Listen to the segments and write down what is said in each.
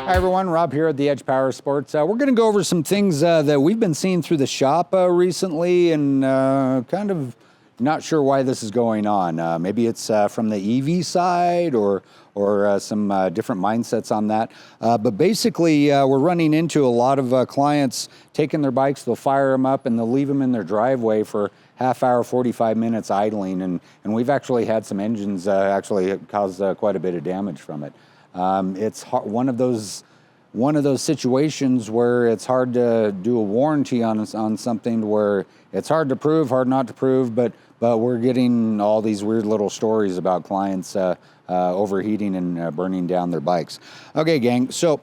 Hi everyone, Rob here at the Edge Power Sports. We're going to go over some things that we've been seeing through the shop recently, and kind of not sure why this is going on. Maybe it's from the EV side or some different mindsets on that. But basically, we're running into a lot of clients taking their bikes, they'll fire them up and they'll leave them in their driveway for half hour, 45 minutes idling, and we've actually had some engines actually cause quite a bit of damage from it. It's one of those situations where it's hard to do a warranty on something where it's hard to prove, hard not to prove, but we're getting all these weird little stories about clients overheating and burning down their bikes. Okay, gang, so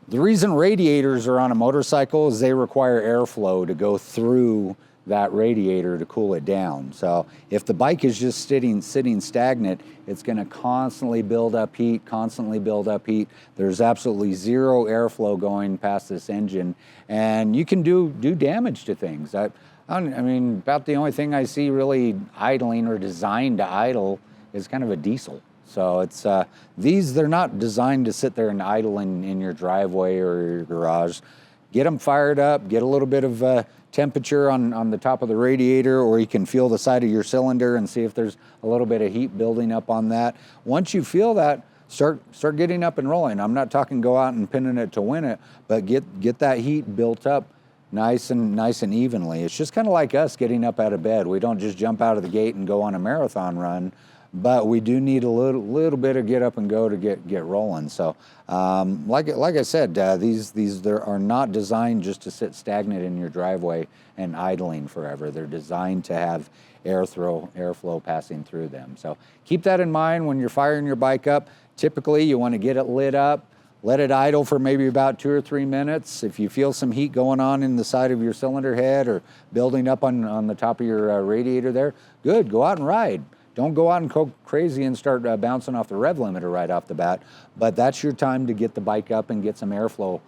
the reason radiators are on a motorcycle is they require airflow to go through that radiator to cool it down. So if the bike is just sitting stagnant, it's going to constantly build up heat. There's absolutely zero airflow going past this engine, and you can do damage to things. I mean, about the only thing I see really idling or designed to idle is kind of a diesel. So it's they're not designed to sit there and idle in your driveway or your garage. Get them fired up, get a little bit of temperature on the top of the radiator, or you can feel the side of your cylinder and see if there's a little bit of heat building up on that. Once you feel that, start getting up and rolling. I'm not talking go out and pinning it to win it, but get that heat built up nice and evenly. It's just kind of like us getting up out of bed. We don't just jump out of the gate and go on a marathon run, but we do need a little bit of get up and go to get rolling. So like I said, these are not designed just to sit stagnant in your driveway and idling forever. They're designed to have airflow passing through them. So keep that in mind when you're firing your bike up. Typically you want to get it lit up, let it idle for maybe about 2 or 3 minutes. If you feel some heat going on in the side of your cylinder head or building up on the top of your radiator there, good, go out and ride. Don't go out and go crazy and start bouncing off the rev limiter right off the bat, but that's your time to get the bike up and get some airflow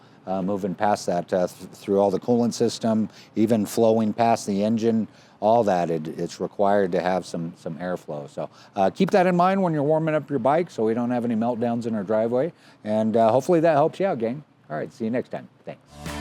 moving past that through all the coolant system, even flowing past the engine, all that. It's required to have some airflow. So keep that in mind when you're warming up your bike so we don't have any meltdowns in our driveway, and hopefully that helps you out, gang. All right, see you next time. Thanks.